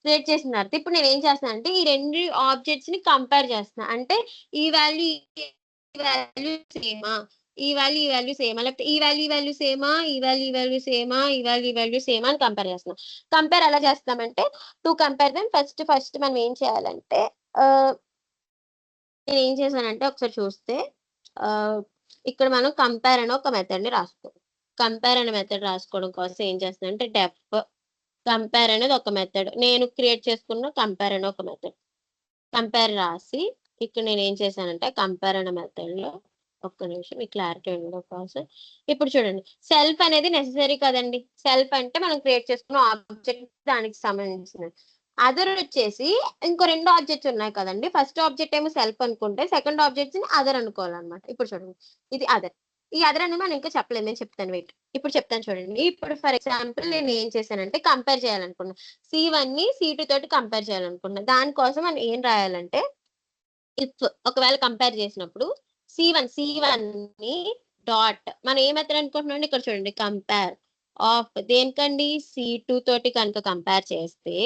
Create చేసిన తర్వాత ఇప్పుడు నేను ఏం చేస్తున్నా అంటే ఈ రెండు ఆబ్జెక్ట్స్ ని కంపేర్ చేస్తున్నా. అంటే ఈ వాల్యూ సేమా, ఈ వాల్యూ సేమా, లేకపోతే ఈ వాల్యూ సేమా, ఈ వాల్యూ సేమా, ఈ వాల్యూ సేమా అని కంపేర్ చేస్తున్నాం. కంపేర్ ఎలా చేస్తామంటే టు కంపేర్ దెమ్ ఫస్ట్ మనం ఏం చేయాలంటే నేను ఏం చేశానంటే ఒకసారి చూస్తే ఇక్కడ మనం కంపేర్ అని ఒక మెథడ్ ని రాసుకో. కంపేర్ అనే మెథడ్ రాసుకోవడం కోసం ఏం చేస్తానంటే డెఫ్ కంపేర్ అనేది ఒక మెథడ్. నేను క్రియేట్ చేసుకున్న కంపేర్ అనే ఒక మెథడ్. కంపేర్ రాసి ఇక్కడ నేను ఏం చేశానంటే కంపేర్ అనే మెథడ్ లో ఒక్క నిమిషం ఈ క్లారిటీ ఉండడం కోసం ఇప్పుడు చూడండి సెల్ఫ్ అనేది నెసెసరీ కదండి. సెల్ఫ్ అంటే మనం క్రియేట్ చేసుకున్న ఆబ్జెక్ట్ దానికి సంబంధించినది. అదర్ వచ్చేసి ఇంకో రెండు ఆబ్జెక్ట్స్ ఉన్నాయి కదండి. ఫస్ట్ ఆబ్జెక్ట్ ఏమో సెల్ఫ్ అనుకుంటే సెకండ్ ఆబ్జెక్ట్స్ ని అదర్ అనుకోవాలన్నమాట. ఇప్పుడు చూడండి ఇది అదర్. ఈ అదర్ అనేది మనం ఇంకా చెప్పలేదు, నేను చెప్తాను వెయిట్. ఇప్పుడు చెప్తాను చూడండి. ఇప్పుడు ఫర్ ఎగ్జాంపుల్ నేను ఏం చేశానంటే కంపేర్ చేయాలనుకున్నా. C1 ని C2 తోటి కంపేర్ చేయాలనుకున్నా. దానికోసం మనం ఏం రాయాలంటే ఇఫ్ ఒకవేళ కంపేర్ చేసినప్పుడు C1 ని డాట్ మనం ఏ మెథడ్ అనుకుంటున్నాం ఇక్కడ చూడండి కంపేర్ ఆఫ్ దేనికండి C2 తోటి కనుక కంపేర్ చేస్తే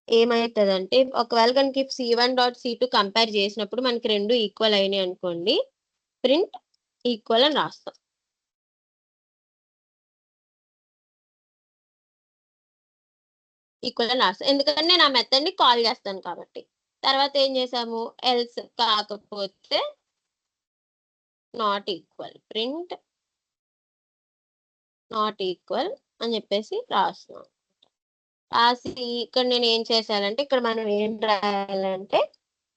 ఏమైతుందంటే ఒకవేళ కనుక C1 డాట్ C2 కంపేర్ చేసినప్పుడు మనకి రెండు ఈక్వల్ అయినాయి అనుకోండి, ప్రింట్ ఈక్వల్ అని రాస్తాం. ఈక్వల్ అని రాస్తాం ఎందుకంటే నేను ఆ మెథడ్ ని కాల్ చేస్తాను కాబట్టి. తర్వాత ఏం చేసాము ఎల్స్ కాకపోతే not equal, print not equal అని చెప్పేసి రాస్తున్నాం. రాసి ఇక్కడ నేను ఏం చేశానంటే ఇక్కడ మనం ఏం రాయాలంటే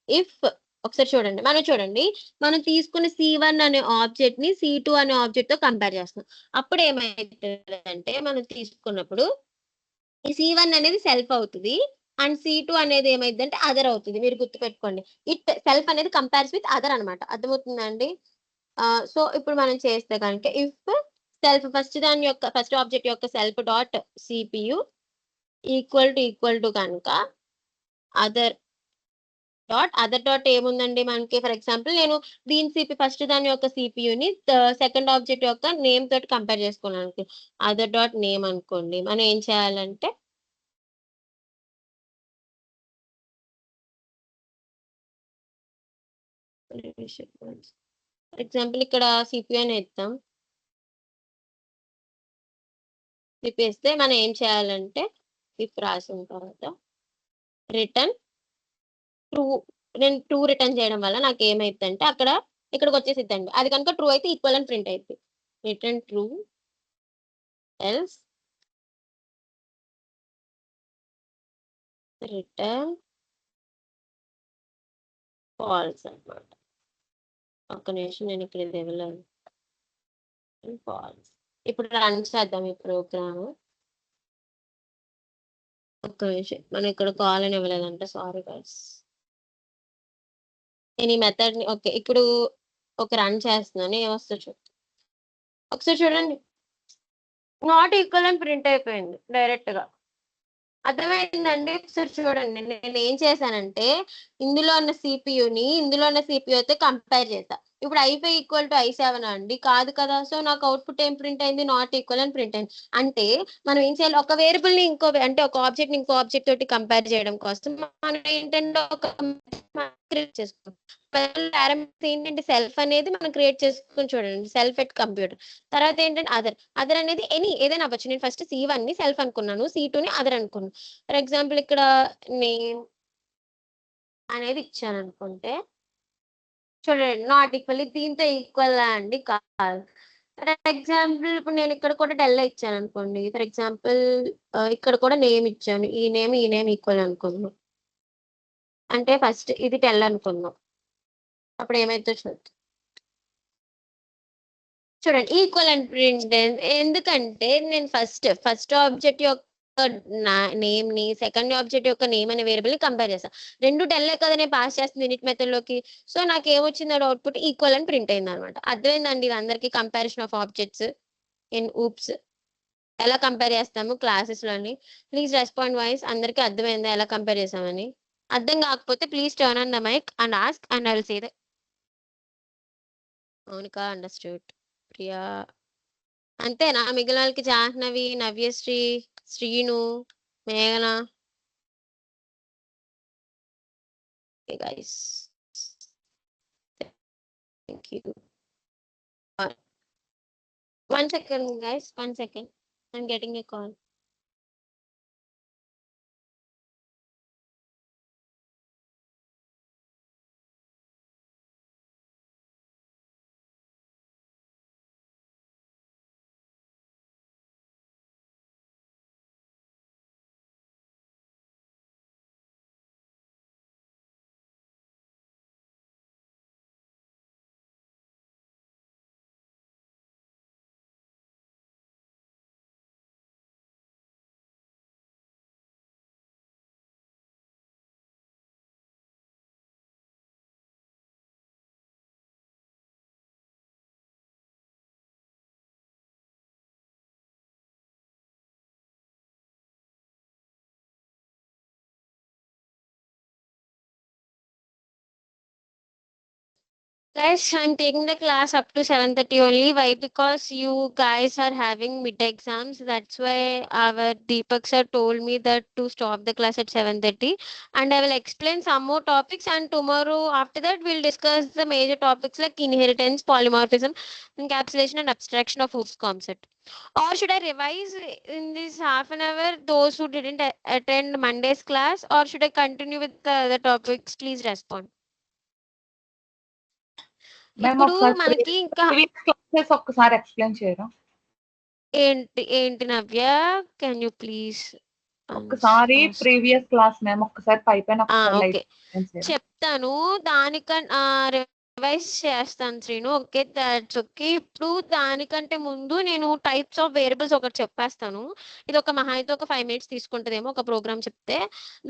ఇఫ్ ఒకసారి చూడండి మనం తీసుకున్న C1 అనే ఆబ్జెక్ట్ ని C2 అనే ఆబ్జెక్ట్ తో కంపేర్ చేస్తున్నాం. అప్పుడు ఏమైతుందంటే మనం తీసుకున్నప్పుడు ఈ C1 అనేది సెల్ఫ్ అవుతుంది అండ్ C2 అనేది ఏమైందంటే అదర్ అవుతుంది. మీరు గుర్తుపెట్టుకోండి ఇట్ సెల్ఫ్ అనేది కంపేర్స్ విత్ అదర్ అనమాట. అర్థమవుతుందండి? సో ఇప్పుడు మనం చేస్తే కనుక ఇఫ్ సెల్ఫ్ ఫస్ట్ ఆబ్జెక్ట్ యొక్క self dot CPU equal to కనుక అదర్ డాట్ ఏముందండి మనకి ఫర్ ఎగ్జాంపుల్ నేను ఫస్ట్ దాని యొక్క సిపియుని సెకండ్ ఆబ్జెక్ట్ యొక్క నేమ్ తోటి కంపేర్ చేసుకోవడానికి అదర్ డాట్ నేమ్ అనుకోండి. మనం ఏం చేయాలంటే ఫర్ ఎగ్జాంపుల్ ఇక్కడ సిపియు అని ఇద్దాం. సిపియు ఇస్తే మనం ఏం చేయాలంటే ఇఫ్ రాసిన తర్వాత రిటర్న్ ట్రూ. నేను ట్రూ రిటర్న్ చేయడం వల్ల నాకు ఏమైతుందంటే ఇక్కడికి వచ్చేసిద్దండి. అది కనుక ట్రూ అయితే ఈక్వల్ అని ప్రింట్ అవుతుంది. Return true else return falls అన్నమాట. ఒక్క నిమిషం నేను ఇక్కడ ఇది ఇవ్వలేదు. ఫాల్స్. ఇప్పుడు రన్ చేద్దాం ఈ ప్రోగ్రామ్. ఒక్క నిమిషం మనం ఇక్కడ కాల్ అని ఇవ్వలేదంటే సారీ గైస్. నేను ఈ మెథడ్ ని ఓకే ఇప్పుడు ఒక రన్ చేస్తున్నాను. ఏమొస్తుంది చూడండి. ఒకసారి చూడండి నాట్ ఈక్వల్ అని ప్రింట్ అయిపోయింది డైరెక్ట్ గా. అర్థమైందండి? ఒకసారి చూడండి నేను ఏం చేశానంటే ఇందులో ఉన్న సిపియుతో కంపేర్ చేశా. ఇప్పుడు i5 ఈక్వల్ టు i7 అండి కాదు కదా. సో నాకు అవుట్పుట్ ఏం ప్రింట్ అయింది నాట్ ఈక్వల్ అని ప్రింట్ అయింది. అంటే మనం ఏం చేయాలి ఒక వేరియబుల్ ని ఒక ఆబ్జెక్ట్ ని ఇంకో ఆబ్జెక్ట్ తోటి కంపేర్ చేయడం కోసం మనం ఏంటంటే ఒక క్రియేట్ చేసుకుంటాం. ఏంటంటే సెల్ఫ్ అనేది మనం క్రియేట్ చేసుకుని చూడండి సెల్ఫ్ ఎట్ కంప్యూటర్. తర్వాత ఏంటంటే అదర్ అనేది ఏదైనా అవ్వచ్చు. నేను ఫస్ట్ C1 ని సెల్ఫ్ అనుకున్నాను, C2 ని అదర్ అనుకున్నాను. ఫర్ ఎగ్జాంపుల్ ఇక్కడ నేమ్ అనేది ఇచ్చాను అనుకుంటే చూడండి నాట్ ఈక్వల్. దీంతో ఈక్వల్ అండి కాదు. ఫర్ ఎగ్జాంపుల్ ఇప్పుడు నేను ఇక్కడ కూడా డెల్ ఇచ్చాను అనుకోండి. ఫర్ ఎగ్జాంపుల్ ఇక్కడ కూడా నేమ్ ఇచ్చాను. ఈ నేమ్ ఈక్వల్ అనుకున్నాం. అంటే ఫస్ట్ ఇది 10 అనుకుందాం. అప్పుడు ఏమైతే చూడండి ఈక్వల్ అండ్ ప్రింట్. ఎందుకంటే నేను ఫస్ట్ ఆబ్జెక్ట్ యొక్క నేమ్ ని సెకండ్ ఆబ్జెక్ట్ యొక్క నేమ్ అనే వేరియబుల్ ని కంపేర్ చేస్తాను. రెండు 10 కదా నేను పాస్ చేస్తుంది యూనిట్ మెథడ్ లోకి. సో నాకు ఏమొచ్చింది అవుట్పుట్ ఈక్వల్ అని ప్రింట్ అయింది అనమాట. అర్థమైందండి ఇది అందరికి comparison of objects in OOPS ఎలా కంపేర్ చేస్తాము క్లాసెస్ లోని. Please respond voice. అందరికి అర్థమైందా ఎలా కంపేర్ చేసామని? అర్థం కాకపోతే please turn on the mic and ask and I will say that Mounika understood. Priya అంతేనా? మిగిలిన వాళ్ళకి జాహ్నవి, నవ్యశ్రీ, శ్రీను, మేఘన Okay, guys. Thank you. 1 second, guys. 1 second. I'm getting a call. Guys, I'm taking the class up to 7:30 only. Why? Because you guys are having mid exams. That's why our Deepak sir told me that to stop the class at 7:30. And I will explain some more topics. And tomorrow, after that, we'll discuss the major topics like inheritance, polymorphism, encapsulation, and abstraction of Hooke's concept. Or should I revise in this half an hour those who didn't attend Monday's class? Or should I continue with the other topics? Please respond. Ma'am ఇప్పుడు ఒకసారి మనకి ఇంకా previous classes ఒక్కసారి explain చేయరా? ఏంటి నవ్య, can you please ఒక్కసారి previous class ma'am ఒక్కసారి పైపైన ఒకసారి లైట్ ఓకే ఎక్స్ప్లెయిన్ చేయరా? చెప్తాను. దానికన్నా రివైజ్ చేస్తాను శ్రీను. Okay, that's okay. ఇప్పుడు దానికంటే ముందు నేను టైప్స్ ఆఫ్ వేరియబుల్స్ ఒకటి చెప్పేస్తాను. ఇది ఒక మహా అయితే ఒక 5 minutes తీసుకుంటుందేమో ఒక ప్రోగ్రామ్ చెప్తే.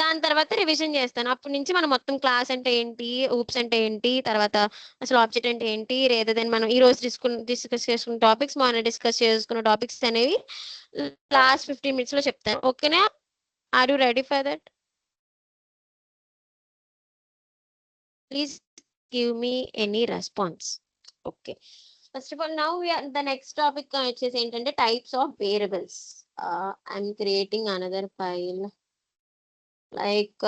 దాని తర్వాత రివిజన్ చేస్తాను. అప్పటి నుంచి మనం మొత్తం క్లాస్ అంటే ఏంటి, ఊప్స్ అంటే ఏంటి, తర్వాత అసలు ఆబ్జెక్ట్ అంటే ఏంటి, రేదర్ దెన్ మనం ఈ రోజు డిస్కస్ చేసుకున్న టాపిక్స్, మనం డిస్కస్ చేసుకున్న టాపిక్స్ అనేవి లాస్ట్ 15 minutes లో చెప్తాను. ఓకేనా? Are you ready for that? Please give me any response. Okay. First of all, now the next topic వచ్చేసి ఏంటంటే types of variables. I'm creating another file. Like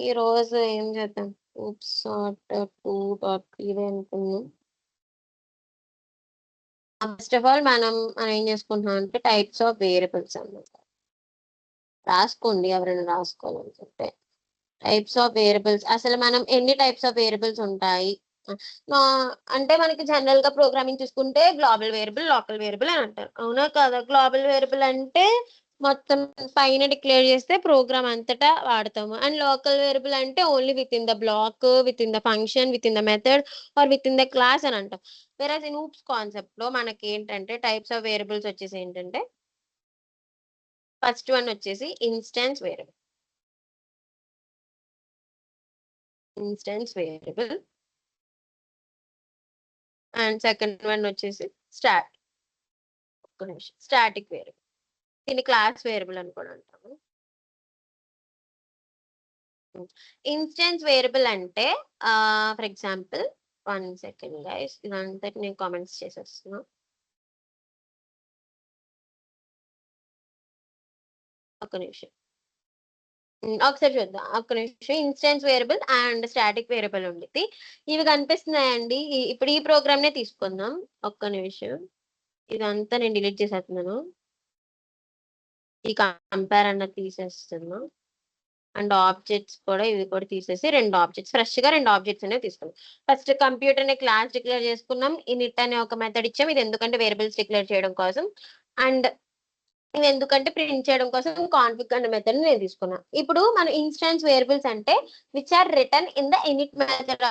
ఈ రోజు ఏం చేద్దాం, oops .2.3 అనుకున్నాం. ఫస్ట్ ఆఫ్ ఆల్ మనం ఏం చేసుకుంటున్నాం అంటే టైప్స్ ఆఫ్ వేరియబుల్స్ అన్నమాట. రాసుకోండి ఎవరైనా రాసుకోవాలని చెప్పే. టైప్స్ ఆఫ్ వేరియబుల్స్, అసలు మనం ఎన్ని టైప్స్ ఆఫ్ వేరియబుల్స్ ఉంటాయి అంటే మనకి జనరల్ గా ప్రోగ్రామింగ్ చూసుకుంటే గ్లోబల్ వేరియబుల్, లోకల్ వేరియబుల్ అని అంటారు. అవునా కదా? గ్లోబల్ వేరియబుల్ అంటే మొత్తం పైన డిక్లేర్ చేస్తే ప్రోగ్రామ్ అంతటా వాడతాము. అండ్ లోకల్ వేరియబుల్ అంటే only within the block, within the function, within the method or within the class అని అంటాం. వేరేస్ ఇన్ ఊప్స్ కాన్సెప్ట్ లో మనకి ఏంటంటే టైప్స్ ఆఫ్ వేరియబుల్స్ వచ్చేసి ఏంటంటే ఫస్ట్ వన్ వచ్చేసి instance variable. And second one వచ్చేసి static variable. దీన్ని క్లాస్ వేరియబుల్ అని కూడా అంటాము. ఇన్స్టెన్స్ వేరియబుల్ అంటే ఫర్ ఎగ్జాంపుల్ 1 second గైస్, ఇదంతా నేను కామెంట్స్ చేసేస్తున్నా. ఒక్క నిమిషం, ఒకసారి చూద్దాం. ఒక్క నిమిషం. Instance variable and static variable ఉండేది. ఇవి కనిపిస్తున్నాయండి. ఇప్పుడు ఈ ప్రోగ్రామ్ నే తీసుకుందాం. ఒక్క నిమిషం, ఇదంతా నేను డిలీట్ చేసేస్తున్నాను. ఈ కంపేర్ అన్నది తీసేస్తున్నా. అండ్ ఆబ్జెక్ట్స్ కూడా ఇవి కూడా తీసేసి ఫ్రెష్ గా రెండు ఆబ్జెక్ట్స్ అనేవి తీసుకున్నాం. ఫస్ట్ కంప్యూటర్ అనే క్లాస్ డిక్లేర్ చేసుకున్నాం. ఇనిట్ అనే ఒక మెథడ్ ఇచ్చాం. ఇది ఎందుకంటే వేరియబుల్స్ డిక్లేర్ చేయడం కోసం. అండ్ ఇది ఎందుకంటే ప్రింట్ చేయడం కోసం కాన్ఫిగ్ అనే మెథడ్ నేను తీసుకున్నా. ఇప్పుడు మన ఇన్స్టెన్స్ వేరియబుల్స్ అంటే which are written in the init method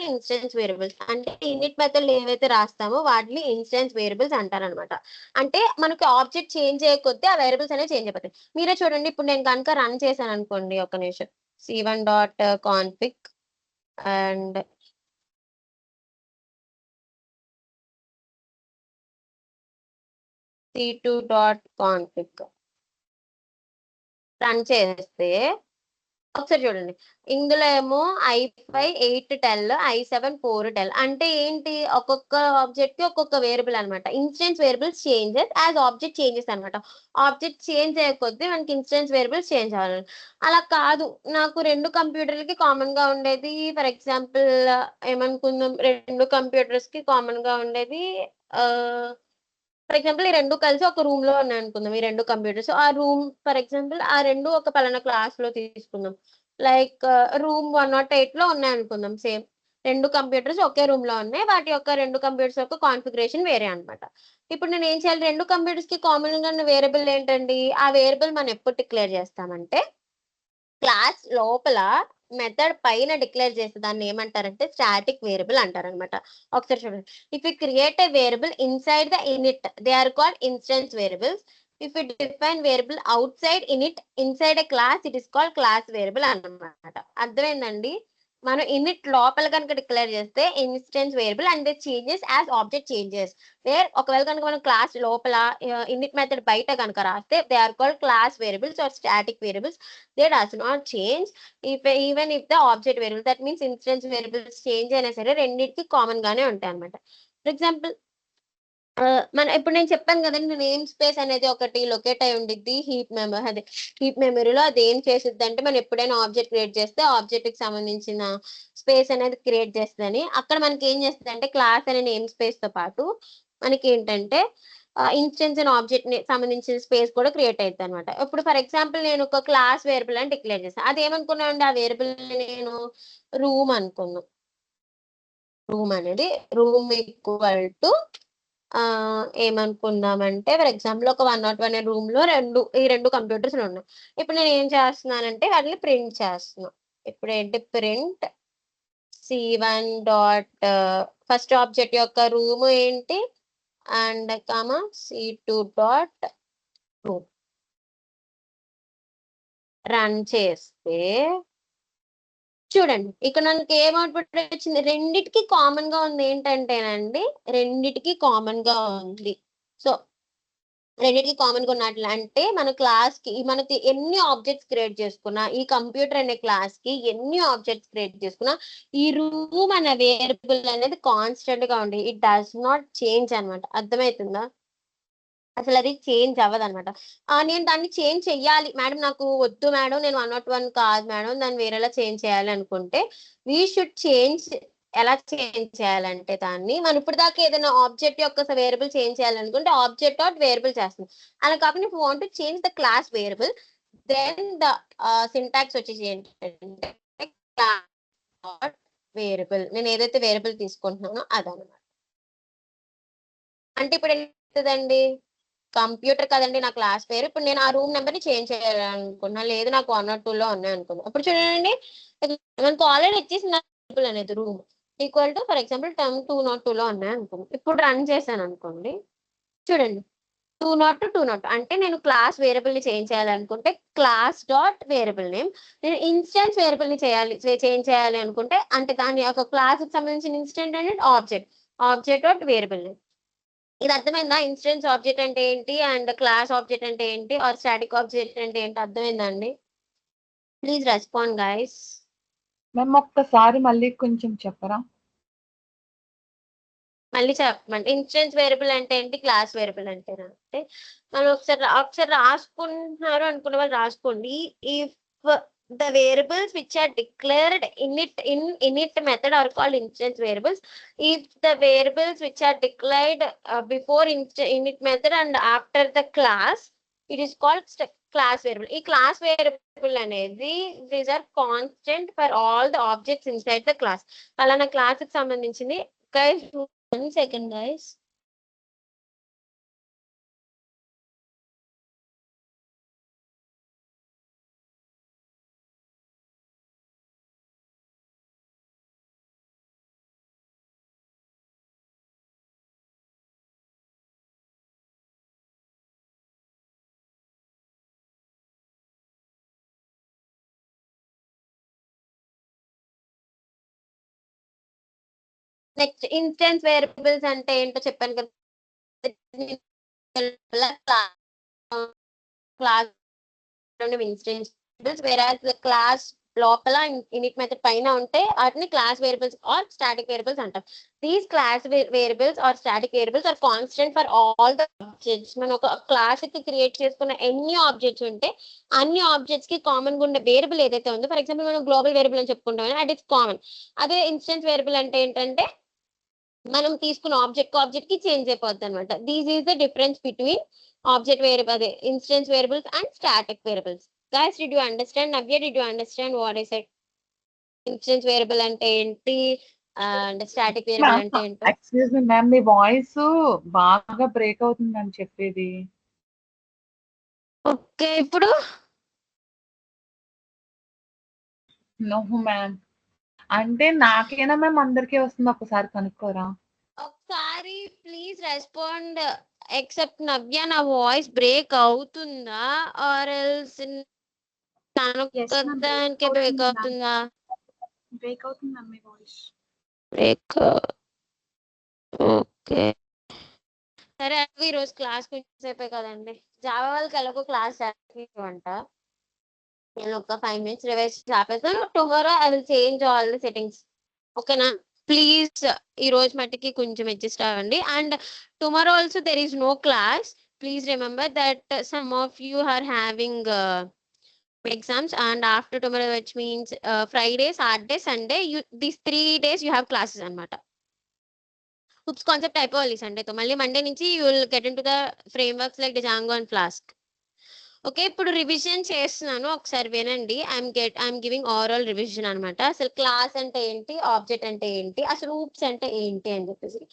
instance variables. అంటే ఇనిట్ మెథడ్ ఏవైతే రాస్తామో వాటిని ఇన్స్టెన్స్ వేరియబుల్స్ అంటారనమాట. అంటే మనకి ఆబ్జెక్ట్ చేంజ్ చేయకొద్దీ ఆ వేరియబుల్స్ అనేవి చేంజ్ అయిపోతాయి. మీరే చూడండి, ఇప్పుడు నేను కనుక రన్ చేశాను అనుకోండి, ఒక నిమిషం, c1.config అండ్ c2.config రన్ చేస్తే ఒకసారి చూడండి. ఇందులో ఏమో i5 8 టెల్, i7 4 టెల్. అంటే ఏంటి? ఒక్కొక్క ఆబ్జెక్ట్ కి ఒక్కొక్క వేరియబుల్ అనమాట. Instance variables changes as object changes అనమాట. ఆబ్జెక్ట్ చేంజ్ అయ్యే కొద్దీ మనకి ఇన్స్టెన్స్ వేరియబుల్స్ చేంజ్ అవ్వాలి. అలా కాదు, నాకు 2 కంప్యూటర్‌లకి కామన్ గా ఉండేది ఫర్ ఎగ్జాంపుల్ ఏమనుకుందాం, 2 కంప్యూటర్స్ కి కామన్ గా ఉండేది ఫర్ ఎగ్జాంపుల్ ఈ 2 కలిసి ఒక రూమ్ లో ఉన్నాయనుకుందాం. ఈ 2 కంప్యూటర్స్. ఆ రూమ్ ఫర్ ఎగ్జాంపుల్ ఆ 2 ఒక పలానా క్లాస్‌లో తీసుకుందాం. లైక్ రూమ్ 108 లో ఉన్నాయనుకుందాం సేమ్. 2 కంప్యూటర్స్ ఒకే రూమ్ లో ఉన్నాయి. వాటి యొక్క 2 కంప్యూటర్స్ యొక్క కాన్ఫిగరేషన్ వేరే అన్నమాట. ఇప్పుడు నేనేం చేయాలి? 2 కంప్యూటర్స్ కి కామన్ గా ఉన్న వేరియబుల్ ఏంటండి? ఆ వేరియబుల్ మనం ఎప్పుడు డిక్లేర్ చేస్తామంటే క్లాస్ లోపల మెథడ్ పైన డిక్లేర్ చేస్తే దాన్ని ఏమంటారంటే స్టాటిక్ వేరియబుల్ అంటారనమాట. ఒకసారి చూడండి. If you create a variable inside the init they are called instance variables. If you define variable outside init inside a class it is called class variable అన్నమాట. అర్థమైందండి? మనం init లోపల కనుక declare చేస్తే instance variable and changes as object changes. Where ఒకవేళ కనుక మనం class లోపల ఇనిట్ మెథడ్ బయట కనుక రాస్తే they are called class variables or static variables. They does not change even if the object variable, that means instance variables change అయినా సరే రెండింటికి కామన్ గానే ఉంటాయి అన్నమాట. ఫర్ ఎగ్జాంపుల్ మన ఇప్పుడు నేను చెప్పాను కదండి, నేమ్ స్పేస్ అనేది ఒకటి లొకేట్ అయి ఉండిద్ది హీప్ మెమరీలో. అది ఏం చేసిద్ది అంటే మనం ఎప్పుడైనా ఆబ్జెక్ట్ క్రియేట్ చేస్తే ఆబ్జెక్ట్ కి సంబంధించిన స్పేస్ అనేది క్రియేట్ చేస్తుందని. అక్కడ మనకి ఏం చేస్తుంది అంటే క్లాస్ అనే నేమ్ స్పేస్ తో పాటు మనకి ఏంటంటే ఇన్స్టెన్స్ అండ్ ఆబ్జెక్ట్ ని సంబంధించిన స్పేస్ కూడా క్రియేట్ అవుతుంది అనమాట. ఇప్పుడు ఫర్ ఎగ్జాంపుల్ నేను ఒక క్లాస్ వేరియబుల్ అని డిక్లేర్ చేస్తాను. అది ఏమనుకున్నాను? ఆ వేరియబుల్ నేను రూమ్ అనుకున్నాను. రూమ్ అనేది రూమ్ ఈక్వల్ టు ఏమనుకుందామంటే ఫర్ ఎగ్జాంపుల్ ఒక 101 రూమ్ లో ఈ 2 కంప్యూటర్స్ ఉన్నాయి. ఇప్పుడు నేను ఏం చేస్తున్నానంటే వాటిని ప్రింట్ చేస్తున్నాను. ఇప్పుడు ఏంటి? Print C1 dot first object యొక్క రూమ్ ఏంటి and C2 dot room. Run చేస్తే చూడండి, ఇక్కడ మనకి ఏం అవుట్పుట్ వచ్చింది? రెండిటికి కామన్ గా ఉంది ఏంటంటేనండి, రెండిటికి కామన్ గా ఉంది. సో రెండిటికి కామన్ గా ఉన్నట్లు అంటే మన క్లాస్ కి మనకి ఎన్ని ఆబ్జెక్ట్స్ క్రియేట్ చేసుకున్నా, ఈ కంప్యూటర్ అనే క్లాస్ కి ఎన్ని ఆబ్జెక్ట్స్ క్రియేట్ చేసుకున్నా ఈ రూమ్ అనే వేరియబుల్ అనేది కాన్స్టెంట్ గా ఉంది. ఇట్ డస్ నాట్ చేంజ్ అనమాట. అర్థమవుతుందా? అసలు అది చేంజ్ అవ్వదు అనమాట. నేను దాన్ని చేంజ్ చెయ్యాలి మేడం, నాకు వద్దు మేడం, నేను 101 కాదు మేడం, దాన్ని వేరేలా చేంజ్ చేయాలి అనుకుంటే వీ షుడ్ చేంజ్. ఎలా చేంజ్ చేయాలంటే దాన్ని మనం ఇప్పుడు దాకా ఏదైనా ఆబ్జెక్ట్ యొక్క వేరియబుల్ చేంజ్ చేయాలనుకుంటే ఆబ్జెక్ట్ డాట్ వేరియబుల్ చేస్తుంది. అలా కాకుండా if want to change the class variable then the syntax వచ్చేసి ఏంటంటే డాట్ వేరియబుల్. నేను ఏదైతే వేరియబుల్ తీసుకుంటున్నానో అదనమాట. అంటే ఇప్పుడు ఏంటండి, కంప్యూటర్ కదండి నా క్లాస్ పేరు. ఇప్పుడు నేను ఆ రూమ్ నెంబర్ ని చేంజ్ చేయాలనుకున్నా, లేదు నాకు 102 లో ఉన్నాయి అనుకున్నా. అప్పుడు చూడండి, మనకు ఆల్రెడీ ఇచ్చేసిన అనేది room equal to for example 202 లో ఉన్నాయి అనుకోండి. ఇప్పుడు రన్ చేశాను అనుకోండి, చూడండి 202 అంటే నేను క్లాస్ వేరియబుల్ ని చేంజ్ చేయాలనుకుంటే క్లాస్ డాట్ వేరియబుల్ నేమ్. నేను ఇన్స్టెన్స్ వేరియబుల్ ని చేంజ్ చేయాలి అనుకుంటే అంటే దాని యొక్క క్లాస్ కి సంబంధించిన ఇన్స్టెంట్ అనేది ఆబ్జెక్ట్ డాట్ వేరియబుల్ నేమ్. ఇది అర్థమైందా? ఇన్స్టెన్స్ ఆబ్జెక్ట్ అంటే ఏంటి అండ్ క్లాస్ ఆబ్జెక్ట్ అంటే ఏంటి ఆర్ స్టాటిక్ ఆబ్జెక్ట్ అంటే ఏంటి? అర్థమైందా అండి? Please respond guys. మేము ఒక్కసారి మళ్ళీ కొంచెం చెప్పరా? మళ్ళీ చెప్పమంటే ఇన్స్టెన్స్ వేరియబుల్ అంటే ఏంటి, క్లాస్ వేరియబుల్ అంటేనా అంటే మనం ఒకసారి రాసుకుంటున్నారు అనుకున్న వాళ్ళు రాసుకోండి. If the variables which are declared in init method are called instance variables. If the variables which are declared before init method and after the class, it is called class variable. ఈ class variable అనేది these are constant for all the objects inside the class. అలానే class కి సంబంధించింది. Guys, 1 second guys. Next instance variables అంటే ఏంటో చెప్పాను కదా. Class instance whereas class లోపల ఇనిట్ మెథడ్ పైన ఉంటే వాటిని class variables or static variables అంటాం. These class variables or static variables are constant for all the objects. మనం ఒక క్లాస్ కి క్రియేట్ చేసుకున్న ఎన్ని ఆబ్జెక్ట్స్ ఉంటే అన్ని ఆబ్జెక్ట్స్ కి కామన్ గా ఉండే వేరియబుల్ ఏదైతే ఉందో, ఫర్ ఎగ్జాంపుల్ మనం గ్లోబల్ వేరియబుల్ అని చెప్పుకుంటాం, అట్ ఇట్స్ కామన్. అదే ఇన్స్టెన్స్ వేరియబుల్ అంటే ఏంటంటే మనం తీసుకున్న ఆబ్జెక్ట్ కి చేంజ్ అయిపోద్ది అనమాట. This is the difference between object variable, అదే instance variables and static variables. Guys, did you understand? Navya, did you understand what I said? Instance variable అంటే ఏంటి అండ్ స్టాటిక్ వేరియబుల్ అంటే ఏంటో? ఎక్స్క్యూజ్ మీ మ్యామ్, మీ voice బాగా break అవుతుందని చెప్పేది. Okay, ఇప్పుడు నో మ్యామ్, అంటే నాకేనా మ్యామ్ అందరికీ వస్తుంది? ఒకసారి కనుక్కోరా. ఒకసారి ప్లీజ్ రెస్పాండ్. ఎక్సెప్ట్ నవ్య, నా వాయిస్ బ్రేక్ అవుతుందా ఆర్ ఎల్స్ తనొక్కదానికే బ్రేక్ అవుతుందా? బ్రేక్ అవుతుంది మ్యామ్ మీ వాయిస్. బ్రేక్. ఓకే, సరే. ఈ రోజు క్లాస్ సేపే కదండి. జావా వాళ్ళకి ఎలాగో క్లాస్ అంట. నేను ఒక 5 minutes రివైజ్ చేస్తాను. Tomorrow I will change all the settings. ఓకేనా? ప్లీజ్ ఈ రోజు మట్టికి కొంచెం అడ్జస్ట్ అవ్వండి. And tomorrow also there is no class. Please remember that some of you are having exams, and after tomorrow, which means Friday, Saturday, Sunday, these 3 days you have classes అన్నమాట. హుప్స్ concept అయిపోవాలి సండేతో. మళ్ళీ Monday నుంచి you will get in to the frameworks like Django and flask. Okay, ఇప్పుడు revision చేస్తున్నాను, ఒకసారి వినండి. I'm giving overall revision అనమాట. అసలు క్లాస్ అంటే ఏంటి, ఆబ్జెక్ట్ అంటే ఏంటి, అసలు హూప్స్ అంటే ఏంటి అని చెప్పేసి.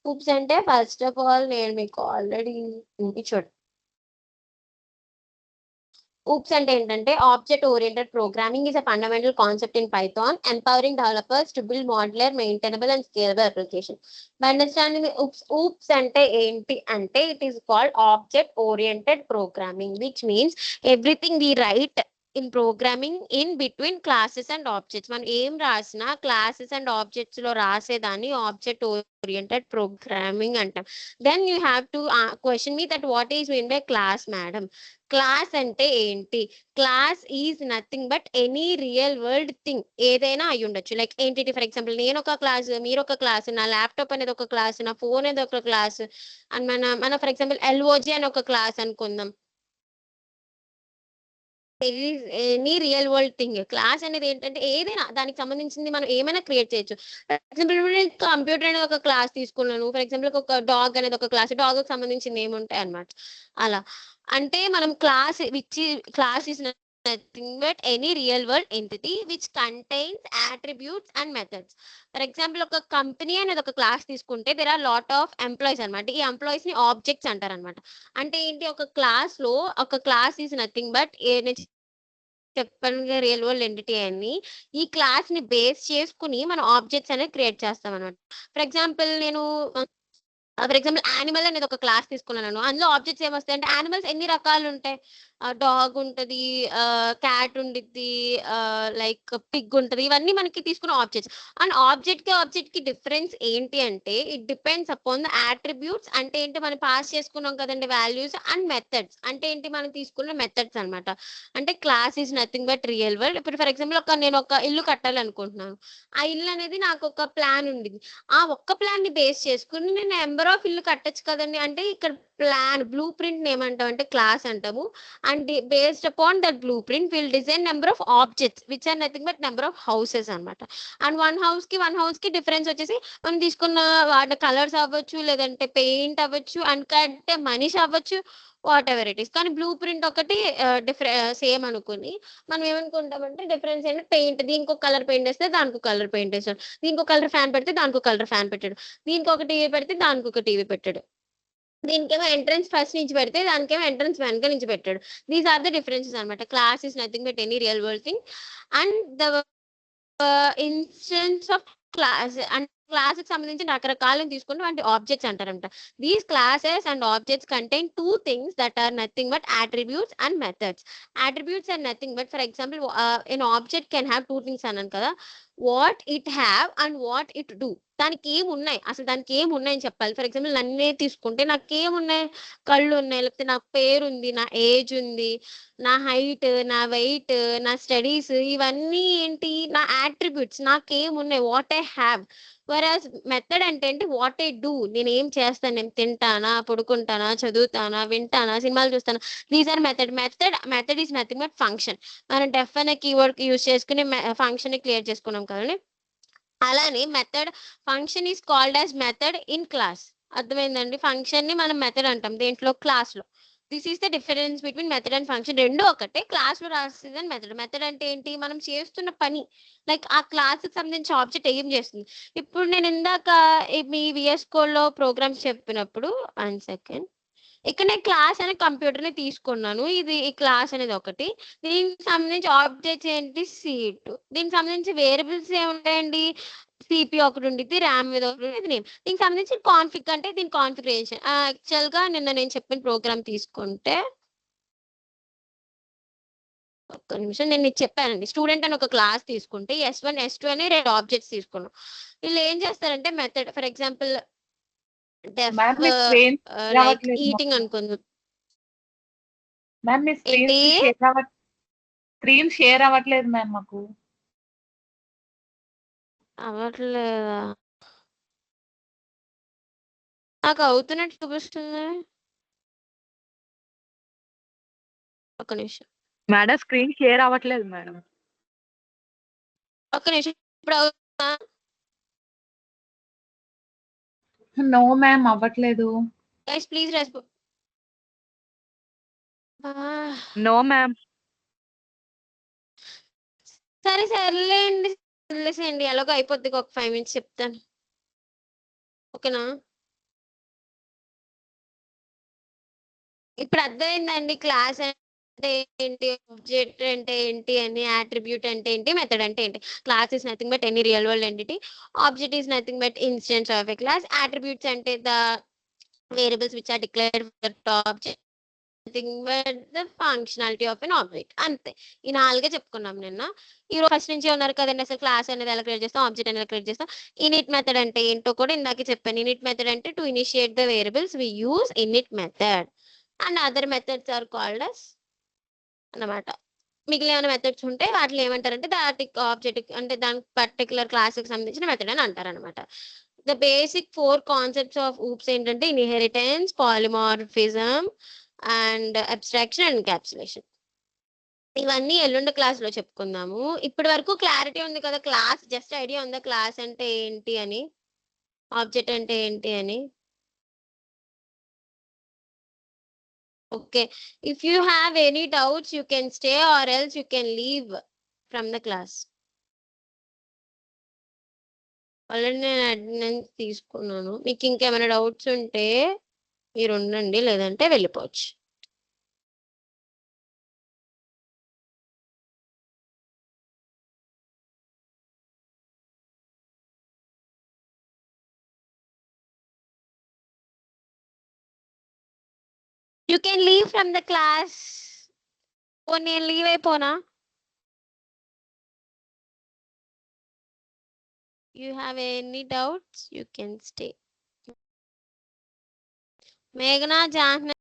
హూప్స్ అంటే ఫస్ట్ ఆఫ్ ఆల్ నేను మీకు ఆల్రెడీ చూడండి. OOPS అంటే ఏంటంటే object oriented programming is a fundamental concept in Python, empowering developers to build modular, maintainable and scalable application. By understanding OOPS అంటే ఏంటి అంటే, it is called object oriented programming, which means everything we write in programming in between classes and objects. మనం ఏం రాసినా classes and objects లో రాసేదాన్ని object oriented programming అంటాం. Then you have to question me that what is mean by class madam. Class అంటే ఏంటి? Class is nothing but any real world thing. ఏదైనా అయి ఉండొచ్చు. లైక్ ఏంటి, ఫర్ ఎగ్జాంపుల్ నేను ఒక క్లాస్, మీరు ఒక క్లాస్, నా ల్యాప్టాప్ అనేది ఒక క్లాస్, నా ఫోన్ అనేది ఒక క్లాస్, అండ్ మన ఫర్ ఎగ్జాంపుల్ ఎల్ఓజీ అని ఒక క్లాస్ అనుకుందాం. Any real world thing. Class అనేది ఏంటంటే ఏదైనా దానికి సంబంధించింది మనం ఏమైనా క్రియేట్ చేయొచ్చు. ఫర్ ఎగ్జాంపుల్ నేను కంప్యూటర్ అనేది ఒక క్లాస్ తీసుకున్నాను. ఫర్ ఎగ్జాంపుల్ ఒక డాగ్ అనేది ఒక క్లాస్, డాగ్ కి సంబంధించింది ఏముంటాయి అనమాట. అలా అంటే మనం class is nothing but any real world entity which contains attributes and methods. For example ఒక కంపెనీ అనేది ఒక క్లాస్ తీసుకుంటే there are lot of employees అనమాట. ఈ ఎంప్లాయీస్ ని ఆబ్జెక్ట్స్ అంటారు అనమాట. అంటే ఏంటి, ఒక క్లాస్ లో ఒక క్లాస్ ఈజ్ నథింగ్ బట్ చెప్పాను రియల్ వరల్డ్ ఎంటిటీ అని. ఈ క్లాస్ ని బేస్ చేసుకుని మనం ఆబ్జెక్ట్స్ అనేది క్రియేట్ చేస్తాం అనమాట. ఫర్ ఎగ్జాంపుల్ యానిమల్ అనేది ఒక క్లాస్ తీసుకున్నాను. అందులో ఆబ్జెక్ట్స్ ఏమొస్తాయి అంటే, యానిమల్స్ ఎన్ని రకాలు ఉంటాయి. డాగ్ ఉంటది, క్యాట్ ఉండిద్ది, లైక్ పిగ్ ఉంటది. ఇవన్నీ మనకి తీసుకున్న ఆబ్జెక్ట్స్. అండ్ ఆబ్జెక్ట్ కి డిఫరెన్స్ ఏంటి అంటే, it depends upon the attributes. అంటే ఏంటి, మనం పాస్ చేసుకున్నాం కదండి వాల్యూస్. అండ్ మెథడ్స్ అంటే ఏంటి, మనం తీసుకున్న మెథడ్స్ అనమాట. అంటే class is nothing but real world. ఇప్పుడు ఫర్ ఎగ్జాంపుల్ నేను ఒక ఇల్లు కట్టాలనుకుంటున్నాను. ఆ ఇల్లు అనేది నాకు ఒక ప్లాన్ ఉండింది. ఆ ఒక్క ప్లాన్ ని బేస్ చేసుకుని నేను నెంబర్ ఆఫ్ ఇల్లు కట్టొచ్చు కదండి. అంటే ఇక్కడ ప్లాన్ బ్లూ ప్రింట్ ఏమంటాం అంటే క్లాస్ అంటాము. And based upon that blueprint will design number of objects which are nothing but number of houses అనమాట. అండ్ వన్ హౌస్ కి డిఫరెన్స్ వచ్చేసి మనం తీసుకున్న వాటి కలర్స్ అవ్వచ్చు, లేదంటే పెయింట్ అవ్వచ్చు, అండ్ కట్టే మనిషి అవ్వచ్చు, వాట్ ఎవర్ ఇట్ ఈస్. కానీ బ్లూ ప్రింట్ ఒకటి సేమ్ అనుకుని మనం ఏమనుకుంటామంటే డిఫరెన్స్ ఏంటి, పెయింట్ దీనికి ఒక కలర్ పెయింట్ వేస్తే దానికి ఒక కలర్ పెయింట్ వేస్తాడు, దీనికి ఒక కలర్ ఫ్యాన్ పెడితే దానికి ఒక కలర్ ఫ్యాన్ పెట్టాడు, దీనికి ఒక టీవీ పెడితే దానికి ఒక టీవీ పెట్టాడు, దీనికేమో ఎంట్రన్స్ ఫస్ట్ నుంచి పెడితే దానికేమో ఎంట్రన్స్ వెనక నుంచి పెట్టాడు. దీస్ ఆర్ ద డిఫరెన్సెస్ అనమాట. Class is nothing but any real world thing. And the instance of class and క్లాస్‌కి సంబంధించిన రకరకాలను తీసుకొని వాటిని ఆబ్జెక్ట్స్ అంటారంట. These classes and objects contain two things that are nothing but attributes and methods. Attributes are nothing but, for example, an object can have two things అన్నాను కదా! What it have and what it do. దానికేమున్నాయి? అసలు దానికేమున్నాయని చెప్పాలి. For example నన్నే తీసుకుంటే నాకేమున్నాయి? కళ్ళున్నాయి, లేకపోతే నాకు పేరుంది, నా ఏజ్ ఉంది, నా హైట్, నా వెయిట్, నా స్టడీస్, ఇవన్నీ ఏంటి? నా అట్రిబ్యూట్స్. నాకేమున్నాయి? What I have. Whereas method అంటే ఏంటి? What I do. నేనేం చేస్తాను? నేను తింటానా? పడుకుంటానా? చదువుతానా? వింటానా? సినిమాలు చూస్తానా? These are method. Method is nothing but function. మనం డెఫ్ అనే కీవర్డ్ యూజ్ చేసుకుని ఫంక్షన్ ని క్లియర్ చేసుకున్నాం కదండి. అలానే method function is called as method in class. అర్థమైందండి? ఫంక్షన్ ని మనం మెథడ్ అంటాం దేంట్లో? క్లాస్ లో. This is the difference between method and function. రెండు ఒకటే. క్లాస్ లో రాసేదని మెథడ్. మెథడ్ అంటే ఏంటి? మనం చేస్తున్న పని. లైక్ ఆ క్లాస్ కి సంబంధించి ఆబ్జెక్ట్ ఏం చేస్తుంది. ఇప్పుడు నేను ఇందాక మీ విఎస్ కోడ్ లో ప్రోగ్రామ్స్ చెప్పినప్పుడు 1 సెకండ్. ఇక్కడ నేను క్లాస్ అనే కంప్యూటర్ ని తీసుకున్నాను. ఇది ఈ క్లాస్ అనేది ఒకటి. దీనికి సంబంధించి ఆబ్జెక్ట్స్ ఏంటి? సీటు. దీనికి సంబంధించి వేరియబుల్స్ ఏముంటాయండి? సిపియు ఒకటి ఉండిద్ది, ర్యామ్ మీద ఒకటి ఉండిద్ది, నేమ్. దీనికి సంబంధించి కాన్ఫిగ్ అంటే దీని కాన్ఫిగరేషన్. యాక్చువల్‌గా నిన్న నేను చెప్పిన ప్రోగ్రామ్ తీసుకుంటే ఒక్క నిమిషం, నేను మీకు చెప్పానండి. స్టూడెంట్ అని ఒక క్లాస్ తీసుకుంటే S1, S2 అని 2 ఆబ్జెక్ట్స్ తీసుకున్నాం. వీళ్ళు ఏం చేస్తారంటే method for example deaf ma'am me screen like రావట్లేదు ఈటింగ్ మాకు. అనుకుందాం. మ్యామ్ మీ ఏంటి? స్క్రీన్ షేర్ అవ్వట్లేదు మ్యామ్ మాకు. అవ్వట్లేదా? నాకు అవుతున్నట్టు చూపిస్తుంది. ఒక్క నిమిషం. మేడం స్క్రీన్ షేర్ అవ్వట్లేదు మేడం. ఒక్క నిమిషం. ఇప్పుడు అవుతుందా? నో మ్యామ్ అవ్వట్లేదు. Guys please respond. No ma'am. సరే సర్లేండి, వదిలేసేయండి. ఎలాగో అయిపోద్ది. ఒక 5 మినిట్స్ చెప్తాను. ఓకేనా? ఇప్పుడు అర్థమైందండి క్లాస్ అంటే ఏంటి, ఆబ్జెక్ట్ అంటే ఏంటి అని, అట్రిబ్యూట్ అంటే ఏంటి, మెథడ్ అంటే ఏంటి. Class is nothing but any real world entity. Object is nothing but instance of a class. Attributes అంటే the variables which are declared for the object. Nothing but the functionality of an object. అంతే. ఈ 4 చెప్పుకున్నాం నిన్న. ఈరోజు first నుంచి ఉన్నారు కదండి. అసలు క్లాస్ అనేది ఎలా క్రియేట్ చేస్తాం, ఆబ్జెక్ట్ అనేది క్రియేట్ చేస్తాం. ఇనిట్ మెథడ్ అంటే ఏంటో కూడా ఇందాకే చెప్పాను. ఇనిట్ మెథడ్ అంటే to initiate the variables we use init method. And other methods are called as అన్నమాట. మిగిలిన ఏమైనా మెథడ్స్ ఉంటే వాటిని ఏమంటారంటే దాటి ఆబ్జెక్ట్ అంటే దాని పర్టికులర్ క్లాస్కి సంబంధించిన మెథడ్ అని అంటారనమాట. The basic 4 concepts of OOPs ఏంటంటే inheritance, polymorphism and abstraction and encapsulation. ఇవన్నీ ఎల్లుండి క్లాస్ లో చెప్పుకుందాము. ఇప్పటి వరకు క్లారిటీ ఉంది కదా? క్లాస్ జస్ట్ ఐడియా ఉందా క్లాస్ అంటే ఏంటి అని, ఆబ్జెక్ట్ అంటే ఏంటి అని? Okay. If you have any doubts, you can stay or else you can leave from the class. Already నేను అటెండెన్స్ తీసుకున్నాను. మీకు ఇంకేమైనా డౌట్స్ ఉంటే మీరు ఉండండి, లేదంటే వెళ్ళిపోవచ్చు. You can leave from the class. ఓ నేను leave అయిపోనా? You have any doubts? You can stay. మేఘనా, జాహ్నవి